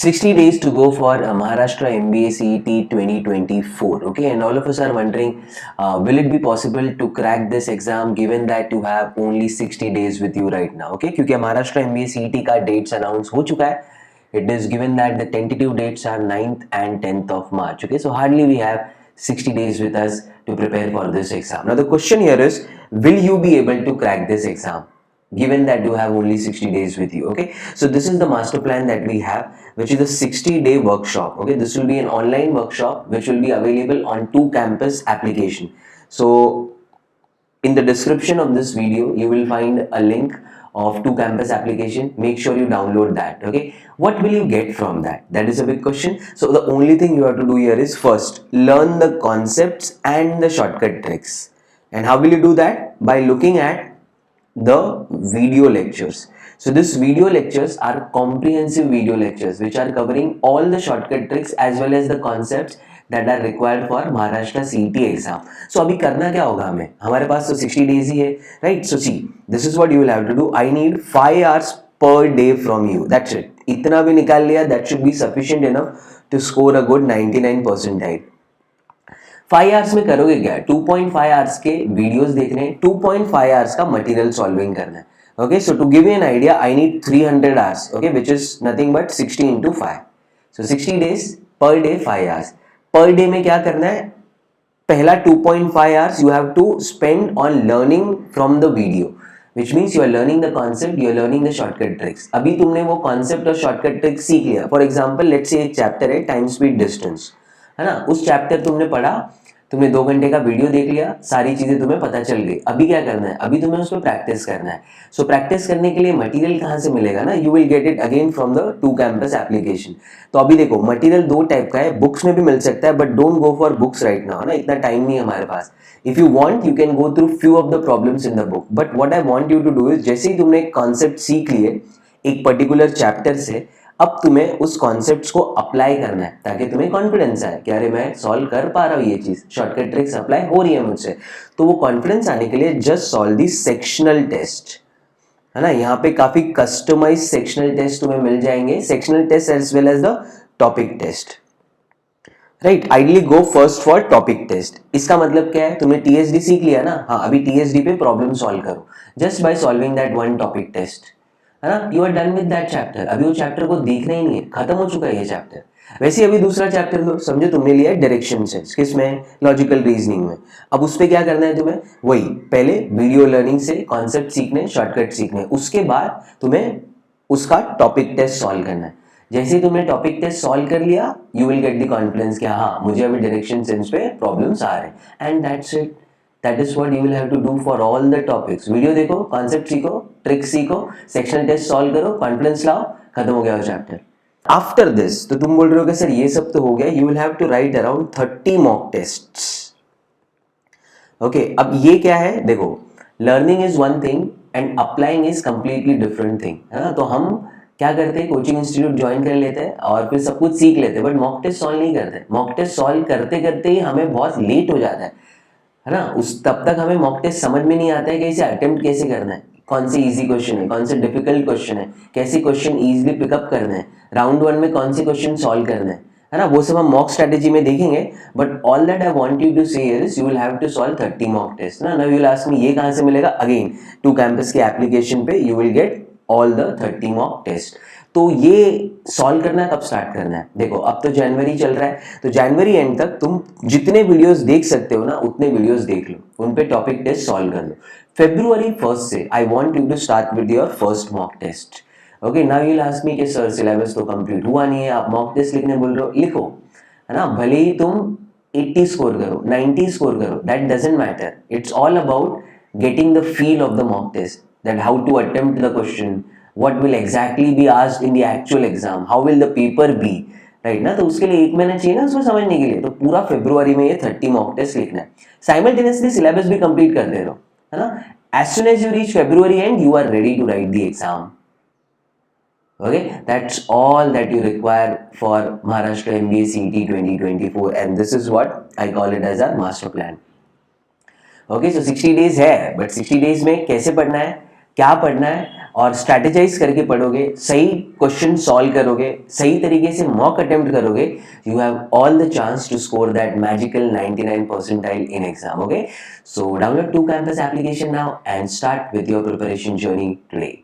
60 days to go for Maharashtra MBA CET 2024. Okay, and all of us are wondering, will it be possible to crack this exam given that you have only 60 days with you right now? Okay, क्योंकि Maharashtra MBA CET का dates announce हो चुका है. It is given that the tentative dates are 9th and 10th of March. Okay, so hardly we have 60 days with us to prepare for this exam. Now the question here is, will you be able to crack this exam given that you have only 60 days with you? Okay, so this is the master plan that we have, which is a 60-day workshop. Okay, this will be an online workshop which will be available on 2Campus application. So in the description of this video you will find a link of 2Campus application. Make sure you download that. Okay, what will you get from that? That is a big question. So the only thing you have to do here is first learn the concepts and the shortcut tricks. And how will you do that? By looking at the video lectures. So this video lectures are comprehensive video lectures which are covering all the shortcut tricks as well as the concepts that are required for Maharashtra CET exam. So अभी करना क्या होगा हमें? हमारे पास तो 60 days ही है, right? So see, this is what you will have to do. I need 5 hours per day from you. That's it. इतना भी निकाल लिया, that should be sufficient enough to score a good 99 percentile. 5 hours में करोगे क्या? 2.5 hours के videos देखने हैं, 2.5 आवर्स का मटेरियल सॉल्विंग करना है. Okay, so to give you an idea, I need 300 hours. Okay, which is nothing but 60 into 5. So 60 days per day 5 hours. Per day में क्या करना है? पहला 2.5 hours you have to spend on learning from the video, which means you are learning the concept, you are learning the shortcut tricks. अभी तुमने वो concept और shortcut tricks सीख लिया. फॉर एग्जाम्पल लेट्स से एक चैप्टर है time speed distance, है ना? उस चैप्टर तुमने पढ़ा, तुमने 2 घंटे का वीडियो देख लिया, सारी चीजें तुम्हें पता चल गई. अभी क्या करना है? अभी तुम्हें उस पर प्रैक्टिस करना है. सो प्रैक्टिस करने के लिए मटेरियल कहाँ से मिलेगा ना? You will get it again from the 2Campus application. तो अभी देखो, मटेरियल 2 टाइप का है. बुक्स में भी मिल सकता है, but don't go for books right now, ना, इतना टाइम नहीं है हमारे पास. If you want you can go through few of the problems in the book, but what I want you to do is, जैसे ही तुमने एक कॉन्सेप्ट सीख लिए एक पर्टिकुलर चैप्टर से, अब तुम्हें उस कॉन्सेप्ट्स को अप्लाई करना है ताकि तुम्हें कॉन्फिडेंस आए कि अरे मैं सॉल्व कर पा रहा हूँ, ये चीज शॉर्टकट ट्रिक्स अप्लाई हो रही है मुझसे. तो वो कॉन्फिडेंस आने के लिए just solve the sectional test, है ना? यहाँ पे काफी कस्टमाइज सेक्शनल टेस्ट तुम्हें मिल जाएंगे, sectional test as well as the topic test. Right, ideally go first for topic test. इसका मतलब क्या है? तुमने टीएसडी सीख लिया ना? हाँ, अभी टीएसडी पे प्रॉब्लम सॉल्व करो just by solving that one topic test, है ना? You are done with that chapter. अभी वो चैप्टर को देखना ही नहीं है, खत्म हो चुका है ये चैप्टर. वैसे अभी दूसरा चैप्टर लो, समझो तुमने लिया है डायरेक्शन सेंस, किसमें? लॉजिकल रीजनिंग में. अब उस पे क्या करना है तुम्हें? वही पहले वीडियो लर्निंग से कॉन्सेप्ट सीखने, शॉर्टकट सीखने, उसके बाद तुम्हें उसका टॉपिक टेस्ट सॉल्व करना है. जैसे ही तुमने टॉपिक टेस्ट सॉल्व कर लिया, you will get the confidence कि हाँ मुझे अभी डायरेक्शन सेंस पे प्रॉब्लम्स आ रहे हैं. And that's it. That is what you will have to do for all the topics. Video देखो, कॉन्सेप्ट सीखो, ट्रिक सीखो, सेक्शनल टेस्ट सॉल्व करो, कॉन्फिडेंस लाओ, खत्म हो गया वो चैप्टर. आफ्टर दिस, तो तुम बोल रहे हो कि सर ये सब तो हो गया, you will have to write around 30 mock tests. Okay, अब ये क्या है? देखो, learning is one thing and applying is completely different thing, है ना? तो हम क्या करते हैं? कोचिंग इंस्टीट्यूट ज्वाइन कर लेते हैं और फिर सब कुछ सीख लेते हैं, बट मॉक टेस्ट सॉल्व नहीं करते. मॉक टेस्ट सॉल्व करते करते ही हमें बहुत लेट हो जाता है ना? उस तब तक हमें मॉक टेस्ट समझ में नहीं आता है कि इसे अटेम्प्ट कैसे करना है, कौन से इजी क्वेश्चन है, कौन से डिफिकल्ट क्वेश्चन है, कैसे क्वेश्चन इजीली पिकअप करना है, राउंड 1 में कौन से क्वेश्चन सॉल्व करना है ना? वो सब हम मॉक स्ट्रेटेजी में देखेंगे. But all that I want you to say is you will have to solve 30 mock test ना. Now you will ask me ये कहां से मिलेगा? अगेन 2Campus के एप्लीकेशन पे you will get all the 30 mock test. तो ये solve करना कब स्टार्ट करना है? देखो, अब तो जनवरी चल रहा है, तो जनवरी एंड तक तुम जितने वीडियोस देख सकते हो ना उतने वीडियोस देख लो, उन पे टॉपिक टेस्ट सॉल्व कर लो. February 1st से I want you to start with your first mock test. Okay, now you will ask me कि सर सिलेबस तो कंप्लीट हुआ नहीं है, आप मॉक टेस्ट लिखने बोल रहे हो, लिखो, है ना? भले ही तुम 80 स्कोर करो, 90 स्कोर करो, that doesn't matter. It's all about getting the feel of the mock test, that how to attempt the question, what will exactly be asked in the actual exam, how will the paper be, right ना? तो उसके लिए 1 महीना चाहिए ना उसको समझने के लिए. तो पूरा फरवरी में ये 30 मॉक टेस्ट लिखना है. साइमल्टेनियसली सिलेबस भी कंप्लीट कर दे रहो, है ना? As soon as you reach February and you are ready to write the exam. Okay, that's all that you require for Maharashtra MBA CET 2024, and this is what I call it as a master plan. Okay, so 60 days है, but 60 days में कैसे पढ़ना है, क्या पढ़ना है, और strategise करके पढ़ोगे, सही क्वेश्चन सॉल्व करोगे, सही तरीके से मॉक अटेम्प्ट करोगे, you have all the chance to score that magical 99 percentile in exam. Okay, so download 2Campus application now and start with your preparation journey today.